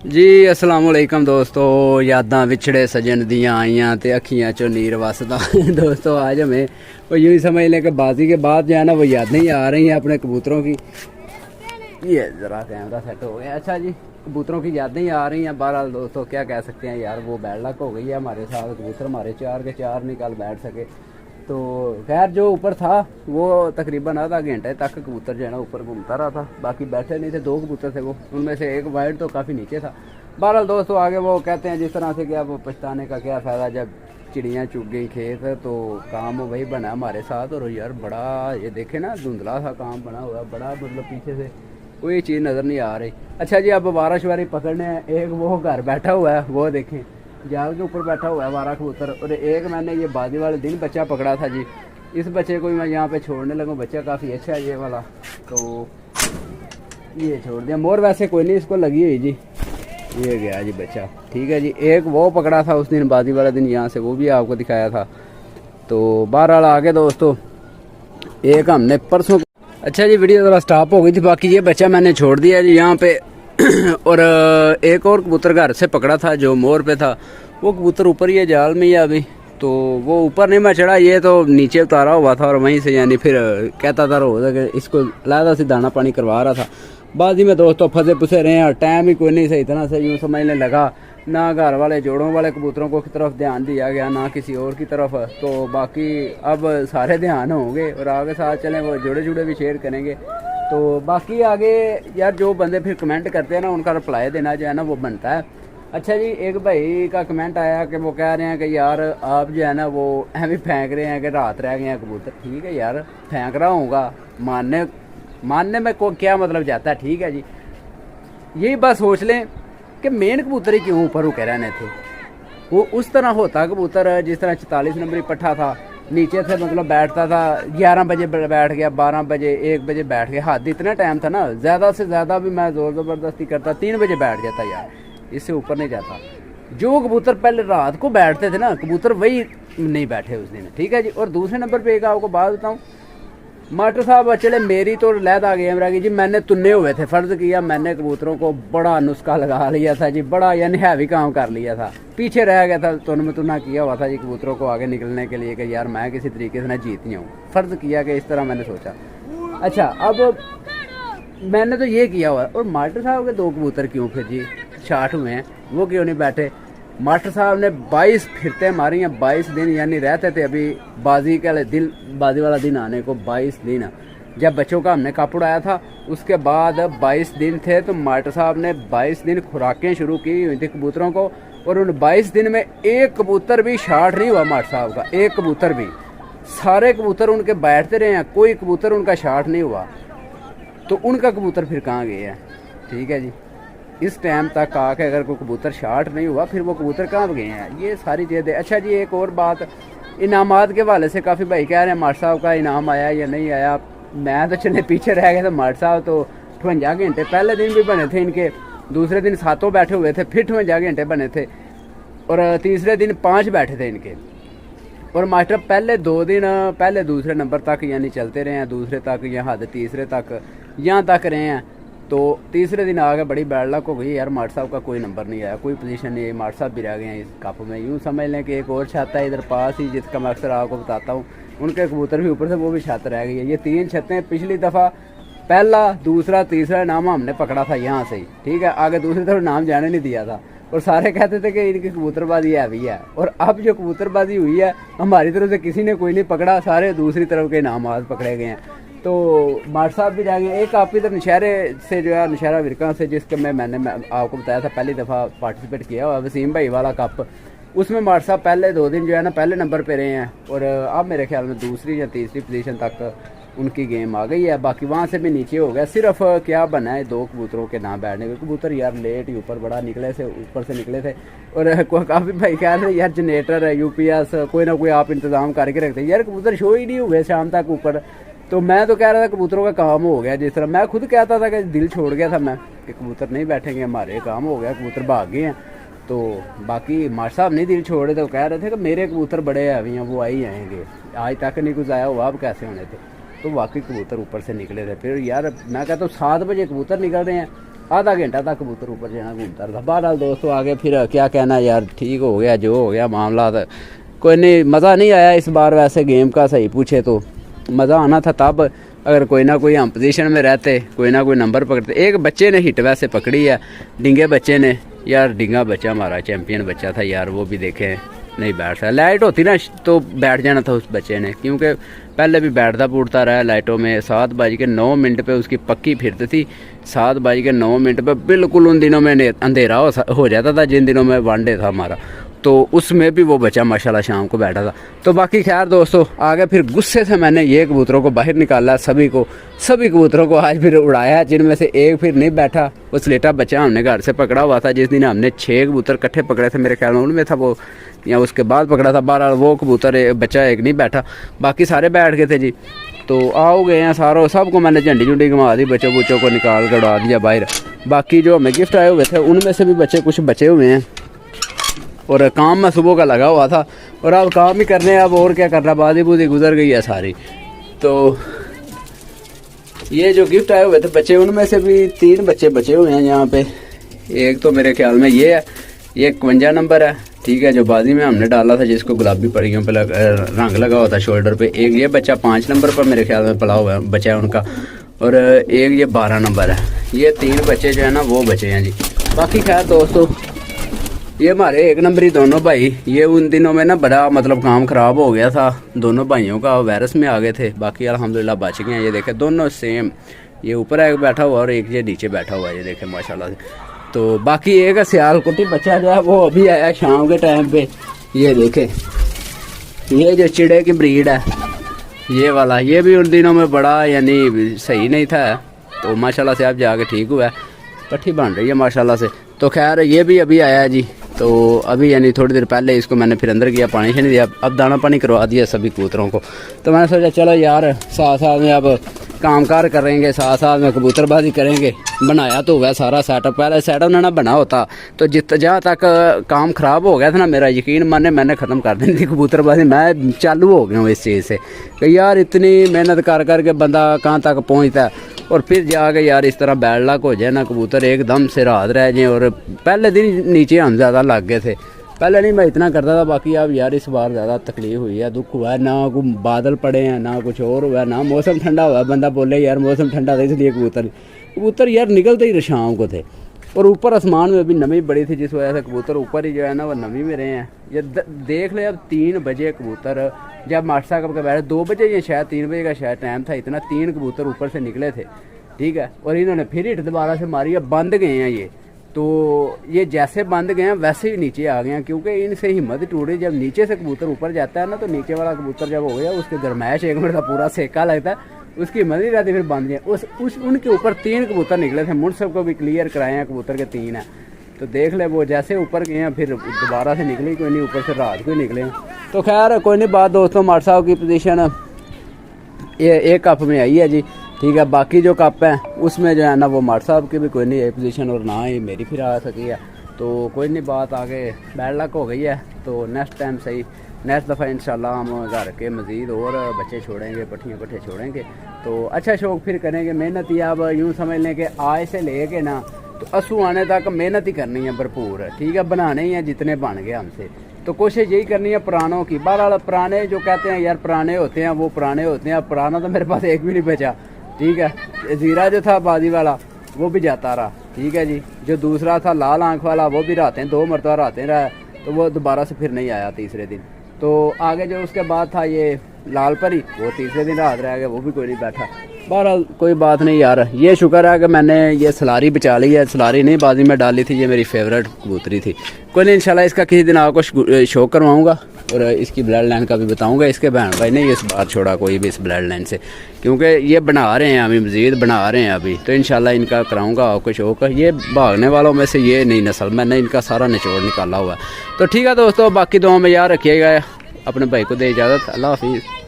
जी अस्सलाम वालेकुम दोस्तों, यादां विछड़े सजन दियाँ आइयां ते अखियां चो नीर वसदा। दोस्तों आज हमें वो यूँ ही समझ लें कि बाजी के बाद जो है ना वो यादें ही आ रही हैं अपने कबूतरों की। ये ज़रा कैमरा सेट हो गया। अच्छा जी, कबूतरों की यादें ही आ रही हैं। बहरहाल दोस्तों क्या कह सकते हैं यार, वो बैड लक हो गई है हमारे साथ। कबूतर हमारे 4 के 4 निकल बैठ सके। तो खैर जो ऊपर था वो तकरीबन आधा घंटे तक कबूतर जो है ना ऊपर घूमता रहा था, बाकी बैठे नहीं थे। 2 कबूतर थे वो, उनमें से एक वाइट तो काफ़ी नीचे था। बहरहाल दोस्तों आगे वो कहते हैं जिस तरह से कि अब पछताने का क्या फ़ायदा, जब चिड़ियाँ चुग गई खेत तो काम वही बना हमारे साथ। और यार बड़ा ये देखे ना धुंधला सा काम बना हुआ, बड़ा मतलब पीछे से कोई चीज़ नज़र नहीं आ रही। अच्छा जी, अब वारा शवारी पकड़ने एक वो घर बैठा हुआ है, वो देखें जाल के ऊपर बैठा हुआ है वारा कबूतर। और एक मैंने ये बाजी वाले दिन बच्चा पकड़ा था जी, इस बच्चे को मैं यहाँ पे छोड़ने लगा। बच्चा काफ़ी अच्छा है ये वाला, तो ये छोड़ दिया। मोर वैसे कोई नहीं इसको लगी हुई जी, ये गया जी बच्चा। ठीक है जी, एक वो पकड़ा था उस दिन बाजी वाला दिन यहाँ से, वो भी आपको दिखाया था। तो बहरहाल आगे दोस्तों एक हमने परसों। अच्छा जी, वीडियो ज़रा स्टॉप हो गई थी। बाकी ये बच्चा मैंने छोड़ दिया जी यहाँ पे। और एक और कबूतर घर से पकड़ा था जो मोर पे था, वो कबूतर ऊपर ही है जाल में ही अभी। तो वो ऊपर नहीं मैं चढ़ा, ये तो नीचे उतारा हुआ था और वहीं से यानी फिर कहता था रोज़ कि इसको लादा से दाना पानी करवा रहा था। बाजी में दोस्तों फंसे पुसे रहे हैं, टाइम ही कोई नहीं सही तरह से यूँ समझने लगा। ना घर वाले जोड़ों वाले कबूतरों को की तरफ ध्यान दिया गया, ना किसी और की तरफ। तो बाकी अब सारे ध्यान होंगे और आगे साथ चलें, वो जुड़े जुड़े भी शेयर करेंगे। तो बाकी आगे यार जो बंदे फिर कमेंट करते हैं ना, उनका रिप्लाई देना जो है ना वो बनता है। अच्छा जी, एक भाई का कमेंट आया कि वो कह रहे हैं कि यार आप जो है ना वो ऐਵੇਂ फेंक रहे हैं कि रात रह गए हैं कबूतर। ठीक है यार, फेंक रहा हूँगा, मानने में को क्या मतलब जाता है। ठीक है जी, यही बात सोच लें कि मेन कबूतर ही क्यों ऊपर रुके रहने थे। वो उस तरह होता कबूतर जिस तरह 44 नंबरी पट्ठा था, नीचे से मतलब बैठता था 11 बजे बैठ गया, 12 बजे 1 बजे बैठ गया। हद इतना टाइम था ना, ज़्यादा से ज़्यादा भी मैं ज़ोर ज़बरदस्ती करता 3 बजे बैठ जाता यार, इससे ऊपर नहीं जाता। जो कबूतर पहले रात को बैठते थे ना कबूतर, वही नहीं बैठे उस दिन। ठीक है जी। और दूसरे नंबर पे एक आपको बात बताऊँ, मास्टर साहब चले मेरी तो लहद आ गई हमरा की जी। मैंने तुन्ने हुए थे, फ़र्ज़ किया मैंने कबूतरों को, बड़ा नुस्खा लगा लिया था जी, बड़ा यानी हैवी काम कर लिया था। पीछे रह गया था, तुन में तुना किया हुआ था जी कबूतरों को आगे निकलने के लिए कि यार मैं किसी तरीके से ना जीत नहीं हूँ। फ़र्ज़ किया कि इस तरह मैंने सोचा। अच्छा अब मैंने तो ये किया हुआ। और मास्टर साहब के 2 कबूतर क्यों फिर जी शार्ट हुए हैं, वो क्यों नहीं बैठे। मास्टर साहब ने 22 फिरते मारी हैं, 22 दिन यानी रहते थे अभी बाजी वाला दिन आने को 22 दिन। जब बच्चों का हमने कप उड़ाया था उसके बाद 22 दिन थे, तो मास्टर साहब ने 22 दिन खुराकें शुरू की हुई थी कबूतरों को। और उन 22 दिन में एक कबूतर भी शार्ट नहीं हुआ मास्टर साहब का, एक कबूतर भी। सारे कबूतर उनके बैठते रहे हैं, कोई कबूतर उनका शार्ट नहीं हुआ। तो उनका कबूतर फिर कहाँ गए हैं। ठीक है जी, इस टाइम तक आके अगर कोई कबूतर शार्ट नहीं हुआ फिर वो कबूतर कहाँ गए हैं, ये सारी चीज़ें। अच्छा जी, एक और बात, इनामात के हवाले से काफ़ी भाई कह रहे हैं मास्टर साहब का इनाम आया या नहीं आया। मैं तो चले पीछे रह गया था, मास्टर साहब तो 58 घंटे पहले दिन भी बने थे इनके, दूसरे दिन 7 बैठे हुए थे, फिर 58 घंटे बने थे, और तीसरे दिन 5 बैठे थे इनके। और मास्टर पहले 2 दिन पहले दूसरे नंबर तक यानी चलते रहे हैं, दूसरे तक या हद तीसरे तक यहाँ तक रहे हैं। तो तीसरे दिन आगे बड़ी बैड लक हो गई यार, मास्टर साहब का कोई नंबर नहीं आया, कोई पोजीशन नहीं आई। मास्टर साहब भी रह गए हैं इस कप में। यूँ समझ लें कि एक और छत है इधर पास ही, जिसका मैं अक्सर आपको बताता हूँ, उनके कबूतर भी ऊपर से वो भी छत रह गई है। ये 3 छतें पिछली दफ़ा पहला दूसरा तीसरा इनाम हमने पकड़ा था यहाँ से ही। ठीक है, आगे दूसरी तरफ नाम जाने नहीं दिया था और सारे कहते थे कि इनकी कबूतरबाजी हैवी है। और अब जो कबूतरबाजी हुई है हमारी तरफ से किसी ने कोई नहीं पकड़ा, सारे दूसरी तरफ के इनाम पकड़े गए हैं। तो मास्टर साहब भी रह गए। एक आप इधर नशहरे से जो है नशहरा विरका से, जिसके मैंने आपको बताया था पहली दफ़ा पार्टिसिपेट किया हुआ, वसीम भाई वाला कप, उसमें मास्टर साहब पहले 2 दिन जो है ना पहले नंबर पे रहे हैं। और अब मेरे ख्याल में दूसरी या तीसरी पोजीशन तक उनकी गेम आ गई है। बाकी वहाँ से भी नीचे हो गया, सिर्फ क्या बना है 2 कबूतरों के ना बैठने के। कबूतर यार लेट ही ऊपर बड़ा निकले से, ऊपर से निकले थे। और काफ़ी भाई कह रहे यार जनरेटर UPS कोई ना कोई आप इंतज़ाम करके रखते यार, कबूतर शो ही नहीं हुए शाम तक ऊपर। तो मैं तो कह रहा था कबूतरों का काम हो गया, जिस तरह मैं खुद कहता था कि दिल छोड़ गया था मैं कि कबूतर नहीं बैठेंगे, हमारे काम हो गया, कबूतर भाग गए हैं। तो बाकी मास्टर साहब नहीं दिल छोड़े, तो कह रहे थे कि मेरे कबूतर बड़े हैवी हैं, वो आई आएंगे, आज तक नहीं कुछ आया हुआ, अब कैसे होने थे। तो वाकई कबूतर ऊपर से निकले थे। फिर यार मैं कहता हूँ 7 बजे कबूतर निकल रहे हैं, आधा घंटा तक कबूतर ऊपर जाना घूमता रहा। बहरहाल दोस्तों आगे फिर क्या कहना यार, ठीक हो गया जो हो गया मामला। तो कोई नहीं, मज़ा नहीं आया इस बार वैसे गेम का, सही पूछे तो मज़ा आना था तब अगर कोई ना कोई हम पोजीशन में रहते, कोई ना कोई नंबर पकड़ते। एक बच्चे ने हिट वैसे पकड़ी है, डिंगे बच्चे ने यार, डिंगा बच्चा हमारा चैम्पियन बच्चा था यार, वो भी देखे नहीं बैठ सकता। लाइट होती ना तो बैठ जाना था उस बच्चे ने, क्योंकि पहले भी बैठता बूटता रहा लाइटों में। 7:09 पे उसकी पक्की फिरती थी, 7:09 पे बिल्कुल उन दिनों में अंधेरा हो जाता था जिन दिनों में वनडे था हमारा, तो उसमें भी वो बच्चा माशाल्लाह शाम को बैठा था। तो बाकी खैर दोस्तों आगे फिर गुस्से से मैंने ये कबूतरों को बाहर निकाला, सभी कबूतरों को आज फिर उड़ाया, जिनमें से एक फिर नहीं बैठा। वो स्लेटा बच्चा हमने घर से पकड़ा हुआ था, जिस दिन हमने 6 कबूतर इकट्ठे पकड़े थे, मेरे ख्याल में उनमें था वो, या उसके बाद पकड़ा था। बहरहाल वो कबूतर बच्चा एक नहीं बैठा, बाकी सारे बैठ गए थे जी। तो आओ गए हैं सारों, सबको मैंने झंडी घुमा दी, बच्चों को निकाल कर उड़ा दिया बाहर। बाकी जो हमें गिफ्ट आए हुए थे उनमें से भी बच्चे कुछ बचे हुए हैं, और काम में सुबह का लगा हुआ था, और अब काम ही करने, अब और क्या करना, बादी बूदी गुजर गई है सारी। तो ये जो गिफ्ट आए हुए थे बच्चे, उनमें से भी 3 बच्चे बचे हुए हैं यहाँ पे। एक तो मेरे ख्याल में ये है, ये 51 नंबर है, ठीक है, जो बाजी में हमने डाला था, जिसको गुलाबी पड़ियों पे रंग लगा हुआ था शोल्डर पे। एक ये बच्चा 5 नंबर पर मेरे ख्याल में पड़ा हुआ है, बचा है उनका, और एक ये 12 नंबर है। ये 3 बच्चे जो है ना वो बचे हैं जी। बाकी खैर दोस्तों ये हमारे 1 नंबरी दोनों भाई, ये उन दिनों में ना बड़ा मतलब काम ख़राब हो गया था, दोनों भाइयों का वायरस में आ गए थे। बाकी अल्हम्दुलिल्लाह बच गए हैं। ये देखे दोनों सेम, ये ऊपर एक बैठा हुआ और एक ये नीचे बैठा हुआ है, ये देखे माशाल्लाह से। तो बाकी एक सियालकोटी बच्चा जो है वो अभी आया शाम के टाइम पे, ये देखे, ये जो चिड़े की ब्रीड है ये वाला, ये भी उन दिनों में बड़ा यानी सही नहीं था, तो माशाल्लाह से अब जाके ठीक हुआ है, पट्टी बन रही है माशाल्लाह से। तो खैर ये भी अभी आया है जी। तो अभी यानी थोड़ी देर पहले इसको मैंने फिर अंदर किया, पानी नहीं दिया, अब दाना पानी करवा दिया सभी कबूतरों को। तो मैंने सोचा चलो यार साथ साथ में अब कामकार करेंगे, साथ साथ में कबूतरबाजी करेंगे। बनाया तो हुआ सारा सेटअप, पहले सेटअप ना बना होता तो जहाँ तक काम ख़राब हो गया था ना, मेरा यकीन माने मैंने ख़त्म कर देनी थी कबूतरबाजी। मैं चालू हो गया हूँ इस चीज़ से कि यार इतनी मेहनत कर करके बंदा कहाँ तक पहुँचता है, और फिर जाके यार इस तरह बैड लक हो जाए ना, कबूतर एकदम से रात रह जाए। और पहले दिन नीचे हम ज़्यादा लग गए थे, पहले नहीं मैं इतना करता था। बाकी अब यार इस बार ज़्यादा तकलीफ हुई है, दुख हुआ है, ना कोई बादल पड़े हैं ना कुछ और हुआ है, ना मौसम ठंडा हुआ है। बंदा बोले यार मौसम ठंडा था इसलिए कबूतर यार निकलते ही शाम को थे, और ऊपर आसमान में भी नमी बड़ी थी, जिस वजह से कबूतर ऊपर ही जो है ना वो नमी में रहे हैं। ये देख ले अब 3 बजे कबूतर जब मास्टर साहब के बैठे, 2 बजे या शायद 3 बजे का शायद टाइम था, इतना 3 कबूतर ऊपर से निकले थे, ठीक है। और इन्होंने फिर हिट दोबारा से मारी, अब बंद गए हैं ये। तो ये जैसे बंद गए हैं वैसे ही नीचे आ गए हैं, क्योंकि इनसे हिम्मत टूटी। जब नीचे से कबूतर ऊपर जाता है ना, तो नीचे वाला कबूतर जब हो गया उसके गरमाइश 1 मिनट का पूरा सेका लगता है, उसकी हिम्मत नहीं रहती, फिर बंद गए। उनके ऊपर 3 कबूतर निकले थे, मुझ सबको भी क्लियर कराए हैं, कबूतर के 3 हैं। तो देख ले वो जैसे ऊपर गए हैं फिर दोबारा से निकले कोई नहीं, ऊपर से रात को निकले हैं। तो खैर कोई नहीं बात दोस्तों, मार साहब की पोजीशन ये एक कप में आई है जी, ठीक है। बाकी जो कप है उसमें जो है ना वो मार साहब की भी कोई नहीं है पोजीशन, और ना ही मेरी फिर आ सकी है। तो कोई नहीं बात आगे बैड लक हो गई है। तो नेक्स्ट टाइम सही, नेक्स्ट दफ़ा इंशाल्लाह हम घर के मज़ीद और बच्चे छोड़ेंगे, पट्टियाँ पट्टे छोड़ेंगे, तो अच्छा शौक फिर करेंगे। मेहनत ही अब यूँ समझ लें कि आज से ले के ना तो असू आने तक मेहनत ही करनी है भरपूर, ठीक है। बनाने ही हैं जितने बन गए हमसे, तो कोशिश यही करनी है पुरानों की। बहरहाल पुराने जो कहते हैं यार पुराने होते हैं वो पुराने होते हैं, अब पुराना तो मेरे पास एक भी नहीं बचा, ठीक है। ज़ीरा जो था बाजी वाला वो भी जाता रहा, ठीक है जी। जो दूसरा था लाल आँख वाला वो भी रातें 2 मरतबा रातें रहा, तो वो दोबारा से फिर नहीं आया तीसरे दिन। तो आगे जो उसके बाद था ये लाल परी, वो तीसरे दिन रात रह गया, वो भी कोई नहीं बैठा। बहरहाल कोई बात नहीं यार, ये शुक्र है कि मैंने ये सलारी बचा ली है। सलारी नहीं बाजी में डाली थी, ये मेरी फेवरेट कबूतरी थी। कोई नहीं इंशाल्लाह इसका किसी दिन आपको शो करवाऊँगा, और इसकी ब्लड लाइन का भी बताऊँगा। इसके बहन भाई ने इस बार छोड़ा कोई भी इस ब्लड लाइन से, क्योंकि ये बना रहे हैं अभी, मज़ीद बना रहे हैं अभी, तो इंशाल्लाह इनका कराऊँगा आपको शो का। ये भागने वालों में से ये नई नस्ल, मैंने इनका सारा निचोड़ निकाला हुआ है। तो ठीक है दोस्तों, बाकी दुआ में याद रखिएगा। अपने भाई को दे इजाज़त, अल्लाह हाफिज़।